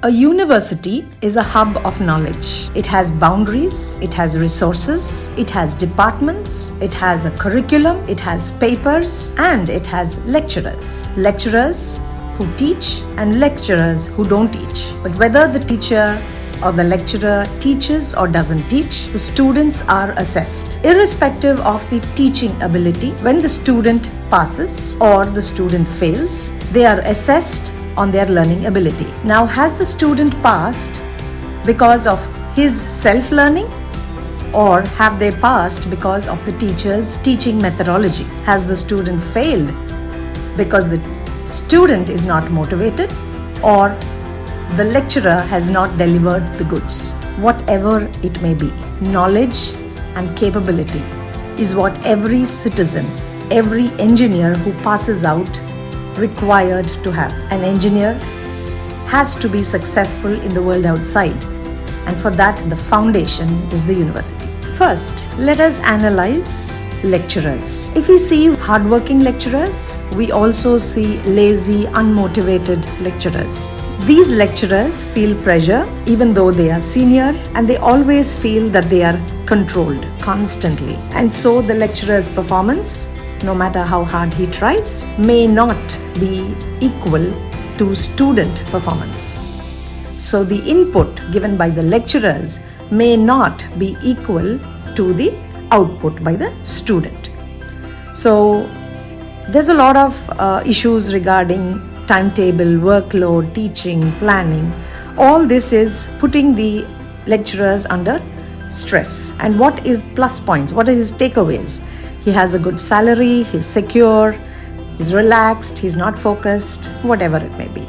A university is a hub of knowledge. It has boundaries, it has resources, it has departments, it has a curriculum, it has papers, and it has lecturers. Lecturers who teach and lecturers who don't teach. But whether the teacher or the lecturer teaches or doesn't teach, the students are assessed. Irrespective of the teaching ability, when the student passes or the student fails, they are assessed on their learning ability. Now, has the student passed because of his self-learning, or have they passed because of the teacher's teaching methodology? Has the student failed because the student is not motivated, or the lecturer has not delivered the goods? Whatever it may be, knowledge and capability is what every citizen, every engineer who passes out required to have. An engineer has to be successful in the world outside, and for that the foundation is the university. First, let us analyze lecturers. If we see hardworking lecturers, we also see lazy, unmotivated lecturers. These lecturers feel pressure even though they are senior, and they always feel that they are controlled constantly. And so the lecturer's performance, no matter how hard he tries, may not be equal to student performance. So the input given by the lecturers may not be equal to the output by the student. So there's a lot of issues regarding timetable, workload, teaching, planning. All this is putting the lecturers under stress. And what is plus points? What are his takeaways? He has a good salary, he's secure, he's relaxed, he's not focused, whatever it may be.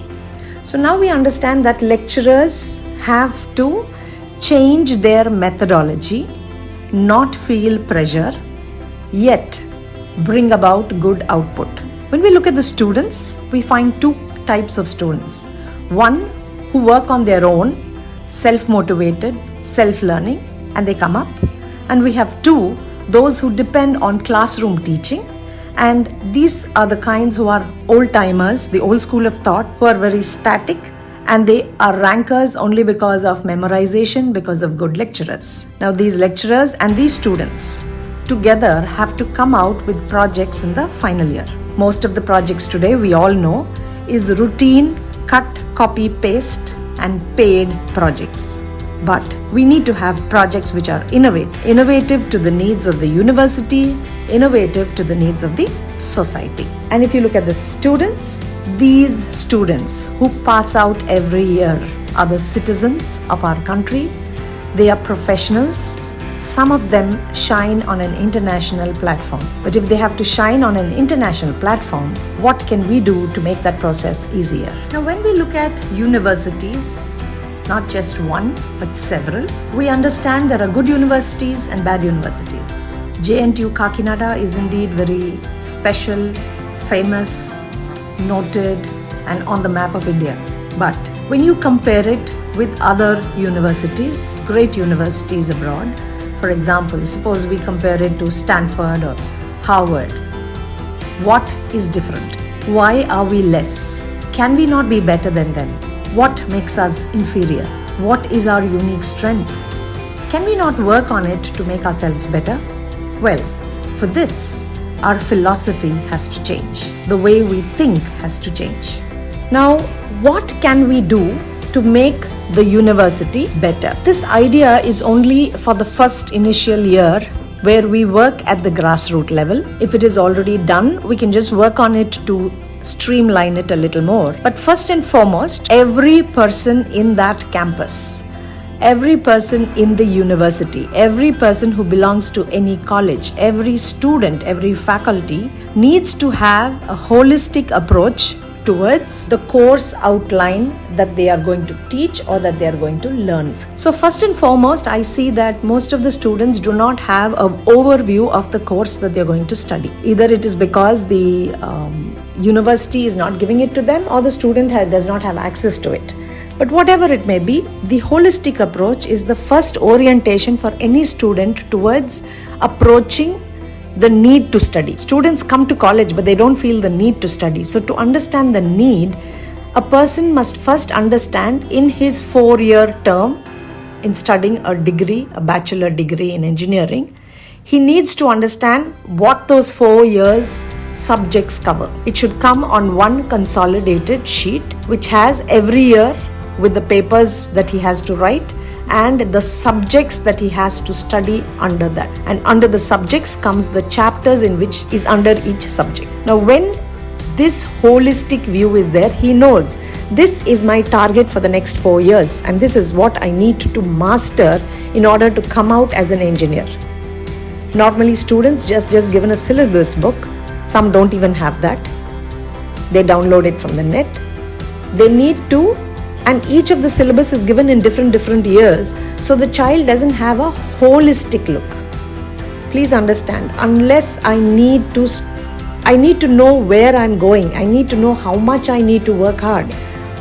So now we understand that lecturers have to change their methodology, not feel pressure, yet bring about good output. When we look at the students, we find two types of students. One who work on their own, self-motivated, self-learning, and they come up. And we have two, those who depend on classroom teaching, and these are the kinds who are old-timers, the old school of thought, who are very static, and they are rankers only because of memorization, because of good lecturers. Now these lecturers and these students together have to come out with projects in the final year. Most of the projects today, we all know, is routine, cut, copy, paste, and paid projects. But we need to have projects which are innovative to the needs of the university, innovative to the needs of the society. And if you look at the students, these students who pass out every year are the citizens of our country. They are professionals. Some of them shine on an international platform. But if they have to shine on an international platform, what can we do to make that process easier? Now, when we look at universities, not just one, but several, we understand there are good universities and bad universities. JNTU Kakinada is indeed very special, famous, noted, and on the map of India. But when you compare it with other universities, great universities abroad, for example, suppose we compare it to Stanford or Harvard, what is different? Why are we less? Can we not be better than them? What makes us inferior? What is our unique strength? Can we not work on it to make ourselves better? Well, for this, our philosophy has to change. The way we think has to change. Now, what can we do to make the university better? This idea is only for the first initial year, where we work at the grassroots level. If it is already done, we can just work on it to streamline it a little more. But first and foremost, every person in that campus, every person in the university, every person who belongs to any college, every student, every faculty needs to have a holistic approach towards the course outline that they are going to teach or that they are going to learn. So first and foremost, I see that most of the students do not have an overview of the course that they are going to study. Either it is because the university is not giving it to them, or the student does not have access to it. But whatever it may be, the holistic approach is the first orientation for any student towards approaching the need to study. Students come to college, but they don't feel the need to study. So to understand the need A person must first understand in his 4-year term in studying a degree, a bachelor degree in engineering, he needs to understand what those 4 years subjects cover. It should come on one consolidated sheet which has every year with the papers that he has to write and the subjects that he has to study under that. And under the subjects comes the chapters in which is under each subject. Now when this holistic view is there, he knows this is my target for the next 4 years and this is what I need to master in order to come out as an engineer. Normally students just given a syllabus book. Some don't even have that. They download it from the net. They need to, and each of the syllabus is given in different years, so the child doesn't have a holistic look. Please understand, unless I need to know where I'm going. I need to know how much I need to work hard.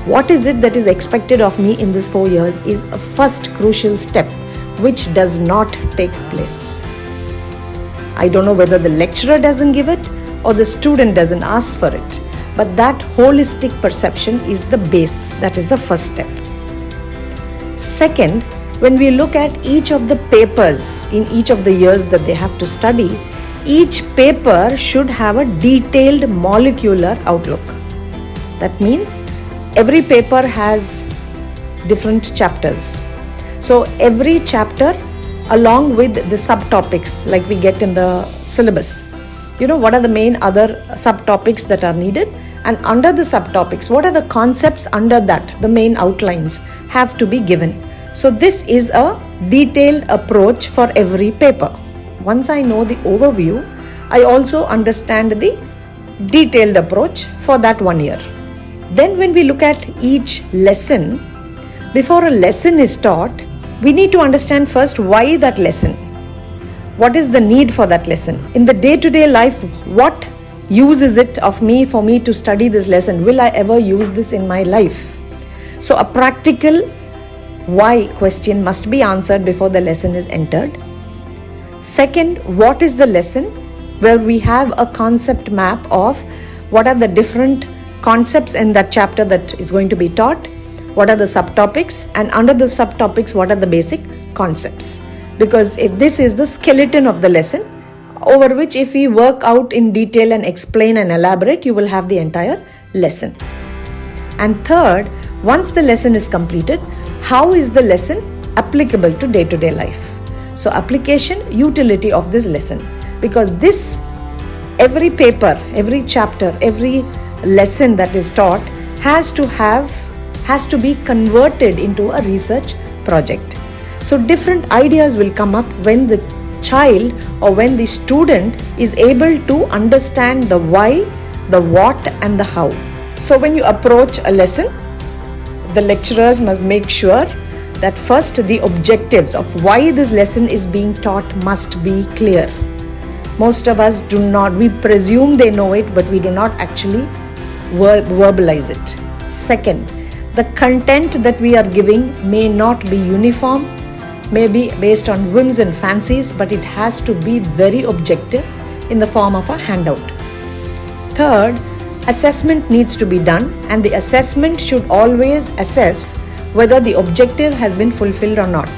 What is it that is expected of me in this 4 years is a first crucial step which does not take place. I don't know whether the lecturer doesn't give it or the student doesn't ask for it, but that holistic perception is the base. That is the first step. Second, when we look at each of the papers in each of the years that they have to study, each paper should have a detailed molecular outlook. That means every paper has different chapters. So every chapter along with the subtopics like we get in the syllabus. What are the main other subtopics that are needed? And under the subtopics, what are the concepts under that? The main outlines have to be given. So this is a detailed approach for every paper. Once I know the overview, I also understand the detailed approach for that 1 year. Then when we look at each lesson, before a lesson is taught, we need to understand first why that lesson. What is the need for that lesson? In the day-to-day life, what use is it of me for me to study this lesson? Will I ever use this in my life? So a practical why question must be answered before the lesson is entered. Second, what is the lesson? Where we have a concept map of what are the different concepts in that chapter that is going to be taught, what are the subtopics, and under the subtopics, what are the basic concepts. Because if this is the skeleton of the lesson, over which if we work out in detail and explain and elaborate, you will have the entire lesson. And third, once the lesson is completed, how is the lesson applicable to day-to-day life? So application, utility of this lesson. Because this, every paper, every chapter, every lesson that is taught has to be converted into a research project. So different ideas will come up when the child or when the student is able to understand the why, the what and the how. So when you approach a lesson, the lecturer must make sure that first the objectives of why this lesson is being taught must be clear. Most of us do not, we presume they know it, but we do not actually verbalize it. Second, the content that we are giving may not be uniform, may be based on whims and fancies, but it has to be very objective in the form of a handout. Third, assessment needs to be done, and the assessment should always assess whether the objective has been fulfilled or not.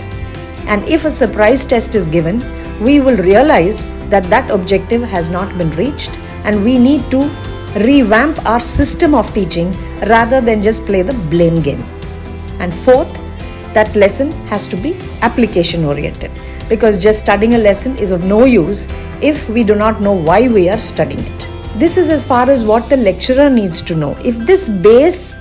And if a surprise test is given, we will realize that that objective has not been reached, and we need to revamp our system of teaching rather than just play the blame game. And fourth, that lesson has to be application oriented, because just studying a lesson is of no use if we do not know why we are studying it. This is as far as what the lecturer needs to know. If this base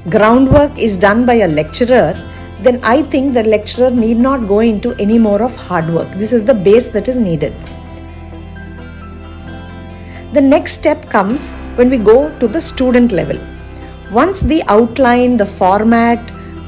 groundwork is done by a lecturer, then I think the lecturer need not go into any more of hard work. This is the base that is needed. The next step comes when we go to the student level. Once the outline, the format,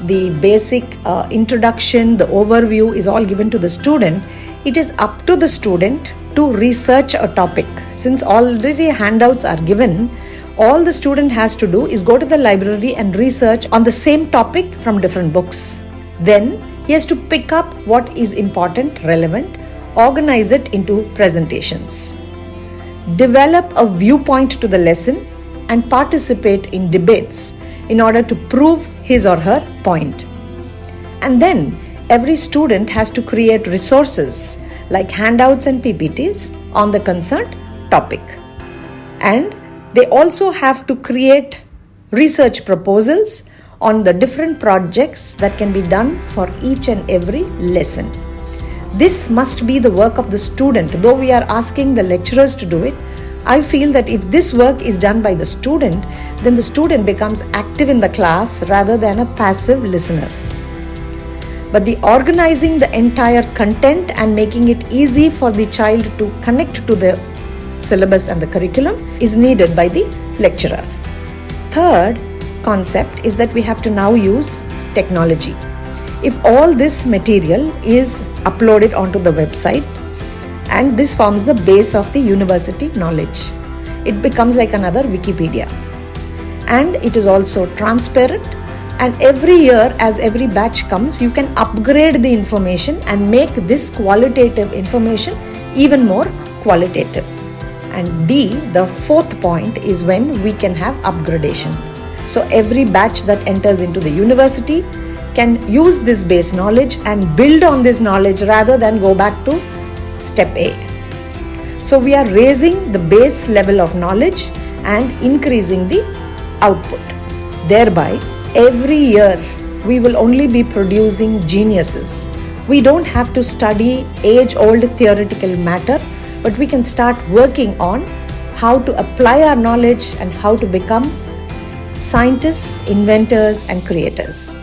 the basic introduction, the overview is all given to the student, it is up to the student to research a topic. Since already handouts are given, all the student has to do is go to the library and research on the same topic from different books. Then he has to pick up what is important, relevant, organize it into presentations. Develop a viewpoint to the lesson and participate in debates. in order to prove his or her point. And then every student has to create resources like handouts and PPTs on the concerned topic. And they also have to create research proposals on the different projects that can be done for each and every lesson. This must be the work of the student. Though we are asking the lecturers to do it, I feel that if this work is done by the student, then the student becomes active in the class rather than a passive listener. But the organizing the entire content and making it easy for the child to connect to the syllabus and the curriculum is needed by the lecturer. Third concept is that we have to now use technology. If all this material is uploaded onto the website, and this forms the base of the university knowledge, it becomes like another Wikipedia. And it is also transparent, and every year as every batch comes, you can upgrade the information and make this qualitative information even more qualitative. And D, the fourth point, is when we can have upgradation. So every batch that enters into the university can use this base knowledge and build on this knowledge rather than go back to step A. So we are raising the base level of knowledge and increasing the output. Thereby, every year we will only be producing geniuses. We don't have to study age-old theoretical matter, but we can start working on how to apply our knowledge and how to become scientists, inventors, and creators.